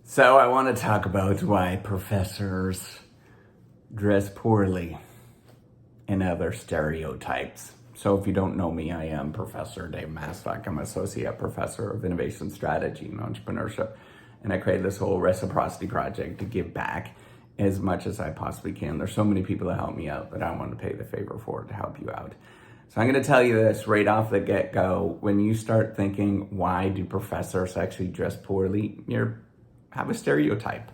So I want to talk about why professors dress poorly and other stereotypes. So if you don't know me, I am Professor Dave Mastock. I'm Associate Professor of Innovation Strategy and Entrepreneurship. And I created this whole reciprocity project to give back as much as I possibly can. There's so many people that help me out that I want to pay the favor for to help you out. So I'm going to tell you this right off the get-go. When you start thinking, why do professors actually dress poorly? Have a stereotype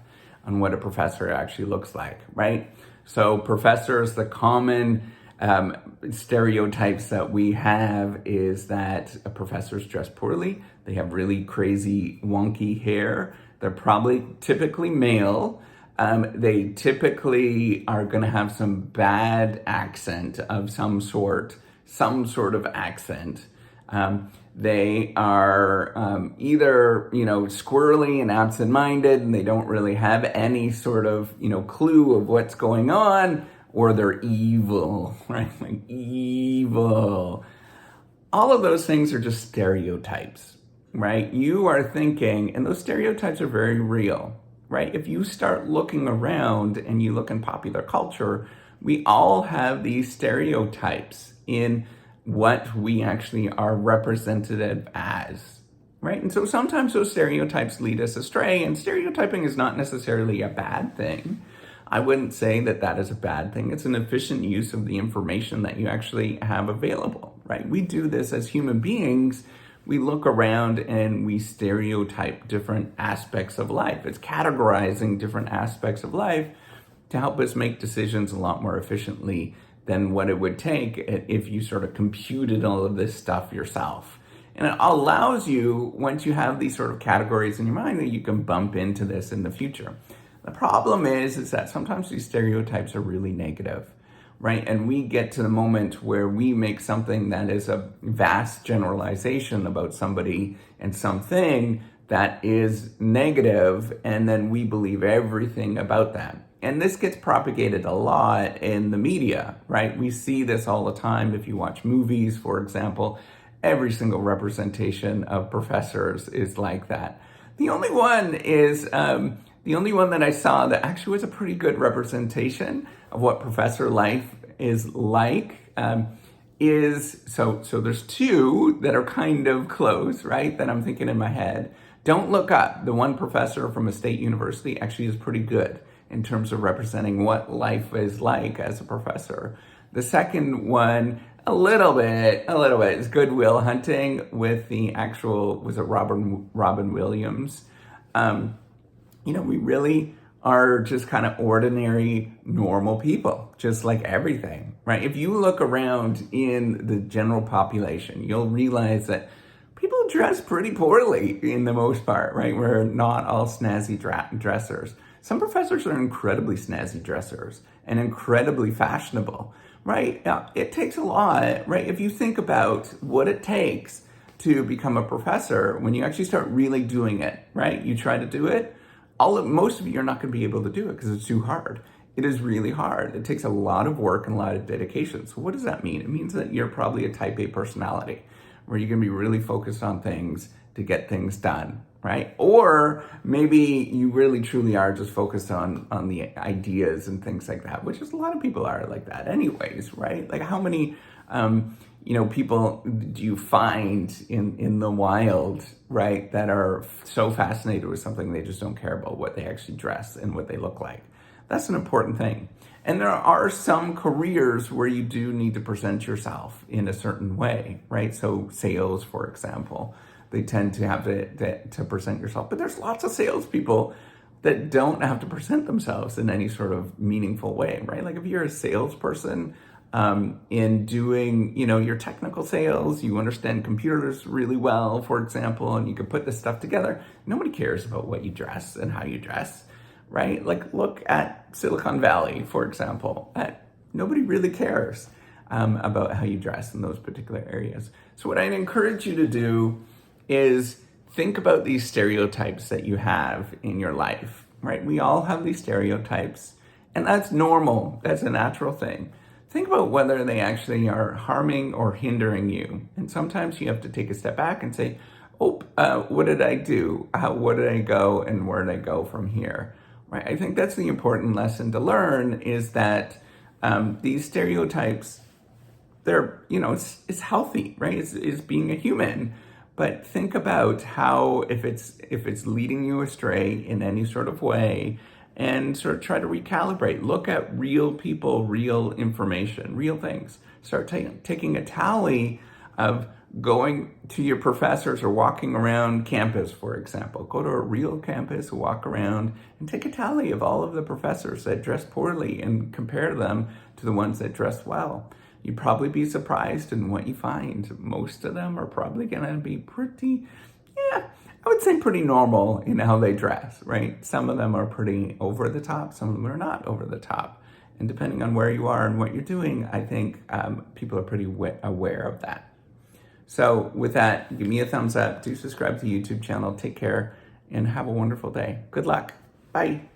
on what a professor actually looks like, right? So professors, the common stereotypes that we have is that professors dress poorly. They have really crazy, wonky hair. They're probably typically male. They typically are going to have some bad accent of some sort of accent. They are either, squirrely and absent-minded, and they don't really have any sort of, clue of what's going on, or they're evil, right? Like evil. All of those things are just stereotypes, right? You are thinking, and those stereotypes are very real, right? If you start looking around and you look in popular culture, we all have these stereotypes in what we actually are representative as, right? And so sometimes those stereotypes lead us astray, and stereotyping is not necessarily a bad thing. I wouldn't say that that is a bad thing. It's an efficient use of the information that you actually have available, right? We do this as human beings. We look around and we stereotype different aspects of life. It's categorizing different aspects of life to help us make decisions a lot more efficiently than what it would take if you sort of computed all of this stuff yourself. And it allows you, once you have these sort of categories in your mind, that you can bump into this in the future. The problem is that sometimes these stereotypes are really negative, right? And we get to the moment where we make something that is a vast generalization about somebody and something that is negative, and then we believe everything about that. And this gets propagated a lot in the media, right? We see this all the time. If you watch movies, for example, every single representation of professors is like that. The only one that I saw that actually was a pretty good representation of what professor life is like is, so there's two that are kind of close, right? That I'm thinking in my head. Don't Look Up. The one professor from a state university actually is pretty good in terms of representing what life is like as a professor. The second one, a little bit, is Good Will Hunting with the actual, was it Robin Williams? We really are just kind of ordinary, normal people, just like everything, right? If you look around in the general population, you'll realize that people dress pretty poorly in the most part, right? We're not all snazzy dressers. Some professors are incredibly snazzy dressers and incredibly fashionable, right? Now, it takes a lot, right? If you think about what it takes to become a professor, when you actually start really doing it, right? You try to do it, most of you are not going to be able to do it because it's too hard. It is really hard. It takes a lot of work and a lot of dedication. So what does that mean? It means that you're probably a type A personality, where you're going to be really focused on things to get things done, right? Or maybe you really truly are just focused on the ideas and things like that, which is a lot of people are like that anyways, right? Like how many people do you find in the wild, right, that are so fascinated with something they just don't care about what they actually dress and what they look like? That's an important thing. And there are some careers where you do need to present yourself in a certain way, right? So sales, for example, they tend to have to present yourself. But there's lots of salespeople that don't have to present themselves in any sort of meaningful way, right? Like if you're a salesperson in doing, your technical sales, you understand computers really well, for example, and you can put this stuff together. Nobody cares about what you dress and how you dress, right? Like look at Silicon Valley, for example. Nobody really cares about how you dress in those particular areas. So what I'd encourage you to do is think about these stereotypes that you have in your life, right? We all have these stereotypes, and that's normal. That's a natural thing. Think about whether they actually are harming or hindering you. And sometimes you have to take a step back and say, what did I do? What did I go and where did I go from here? Right? I think that's the important lesson to learn is that these stereotypes, they're, it's healthy, right? It's being a human. But think about how if it's leading you astray in any sort of way, and sort of try to recalibrate. Look at real people, real information, real things. Start taking a tally of going to your professors or walking around campus, for example. Go to a real campus, walk around, and take a tally of all of the professors that dress poorly and compare them to the ones that dress well. You'd probably be surprised in what you find. Most of them are probably going to be pretty, I would say pretty normal in how they dress, right? Some of them are pretty over the top. Some of them are not over the top. And depending on where you are and what you're doing, I think people are pretty aware of that. So with that, give me a thumbs up. Do subscribe to the YouTube channel. Take care and have a wonderful day. Good luck. Bye.